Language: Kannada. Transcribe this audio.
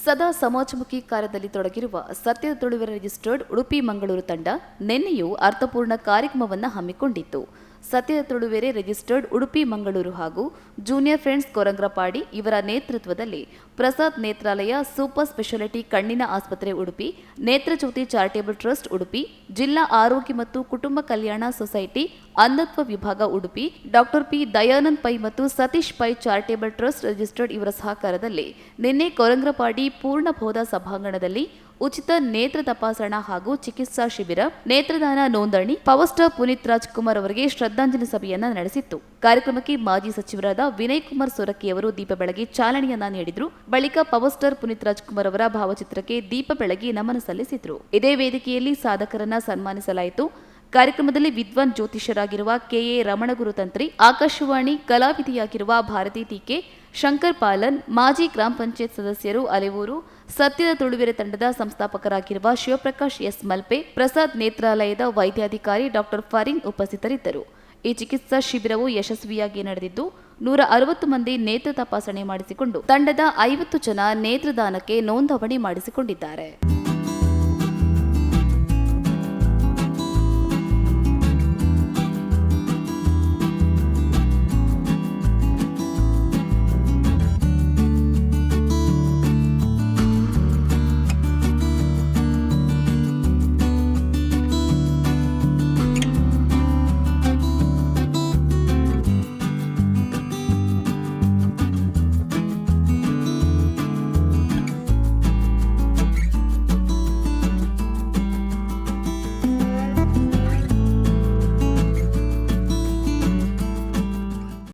ಸದಾ ಸಮಾಜಮುಖಿ ಕಾರ್ಯದಲ್ಲಿ ತೊಡಗಿರುವ ಸತ್ಯದ ತುಳುವೆರ ರಿಜಿಸ್ಟರ್ಡ್ ಉಡುಪಿ ಮಂಗಳೂರು ತಂಡ ನಿನ್ನೆಯೂ ಅರ್ಥಪೂರ್ಣ ಕಾರ್ಯಕ್ರಮವನ್ನು ಹಮ್ಮಿಕೊಂಡಿತ್ತು. ಸತ್ಯದ ತುಳುವೆರೆ ರಿಜಿಸ್ಟರ್ಡ್ ಉಡುಪಿ ಮಂಗಳೂರು ಹಾಗೂ ಜೂನಿಯರ್ ಫ್ರೆಂಡ್ಸ್ ಕೊರಂಗ್ರಪಾಡಿ ಇವರ ನೇತೃತ್ವದಲ್ಲಿ ಪ್ರಸಾದ್ ನೇತ್ರಾಲಯ ಸೂಪರ್ ಸ್ಪೆಷಾಲಿಟಿ ಕಣ್ಣಿನ ಆಸ್ಪತ್ರೆ ಉಡುಪಿ, ನೇತ್ರಜ್ಯೋತಿ ಚಾರಿಟೇಬಲ್ ಟ್ರಸ್ಟ್ ಉಡುಪಿ, ಜಿಲ್ಲಾ ಆರೋಗ್ಯ ಮತ್ತು ಕುಟುಂಬ ಕಲ್ಯಾಣ ಸೊಸೈಟಿ ಅಂಧತ್ವ ವಿಭಾಗ ಉಡುಪಿ, ಡಾಕ್ಟರ್ ಪಿ ದಯಾನಂದ್ ಪೈ ಮತ್ತು Satish Pai charitable trust registered ಇವರ ಸಹಕಾರದಲ್ಲಿ ನಿನ್ನೆ ಕೊರಂಗ್ರಪಾಡಿ ಪೂರ್ಣಬೋಧ ಸಭಾಂಗಣದಲ್ಲಿ ಉಚಿತ ನೇತ್ರ ತಪಾಸಣಾ ಹಾಗೂ ಚಿಕಿತ್ಸಾ ಶಿಬಿರ, ನೇತ್ರದಾನ ನೋಂದಣಿ, ಪವರ್ ಸ್ಟಾರ್ ಪುನೀತ್ ರಾಜ್ಕುಮಾರ್ ಅವರಿಗೆ ಶ್ರದ್ಧಾಂಜಲಿ ಸಭೆಯನ್ನ ನಡೆಸಿತ್ತು. ಕಾರ್ಯಕ್ರಮಕ್ಕೆ ಮಾಜಿ ಸಚಿವರಾದ ವಿನಯ್ ಕುಮಾರ್ ಸೊರಕೆ ಅವರು ದೀಪ ಬೆಳಗಿ ಚಾಲನೆಯನ್ನ ನೀಡಿದ್ರು. ಬಳಿಕ ಪವರ್ ಸ್ಟಾರ್ ಪುನೀತ್ ರಾಜ್ಕುಮಾರ್ ಅವರ ಭಾವಚಿತ್ರಕ್ಕೆ ದೀಪ ಬೆಳಗಿ ನಮನ ಸಲ್ಲಿಸಿದ್ರು. ಇದೇ ವೇದಿಕೆಯಲ್ಲಿ ಸಾಧಕರನ್ನ ಸನ್ಮಾನಿಸಲಾಯಿತು. ಕಾರ್ಯಕ್ರಮದಲ್ಲಿ ವಿದ್ವಾನ್ ಜ್ಯೋತಿಷರಾಗಿರುವ ಕೆಎ ರಮಣಗುರು ತಂತ್ರಿ, ಆಕಾಶವಾಣಿ ಕಲಾವಿದೆಯಾಗಿರುವ ಭಾರತಿ ಟಿಕೆ, ಶಂಕರ್ ಪಾಲನ್, ಮಾಜಿ ಗ್ರಾಮ ಪಂಚಾಯತ್ ಸದಸ್ಯರು ಅಲೆವೂರು, ಸತ್ಯದ ತುಳುವೆರೆ ತಂಡದ ಸಂಸ್ಥಾಪಕರಾಗಿರುವ ಶಿವಪ್ರಕಾಶ್ ಎಸ್ ಮಲ್ಪೆ, ಪ್ರಸಾದ್ ನೇತ್ರಾಲಯದ ವೈದ್ಯಾಧಿಕಾರಿ ಡಾಕ್ಟರ್ ಫರೀನ್ ಉಪಸ್ಥಿತರಿದ್ದರು. ಈ ಚಿಕಿತ್ಸಾ ಶಿಬಿರವು ಯಶಸ್ವಿಯಾಗಿ ನಡೆದಿದ್ದು 160 ಮಂದಿ ನೇತ್ರ ತಪಾಸಣೆ ಮಾಡಿಸಿಕೊಂಡು ತಂಡದ 50 ಜನ ನೇತ್ರದಾನಕ್ಕೆ ನೋಂದಣಿ ಮಾಡಿಸಿಕೊಂಡಿದ್ದಾರೆ.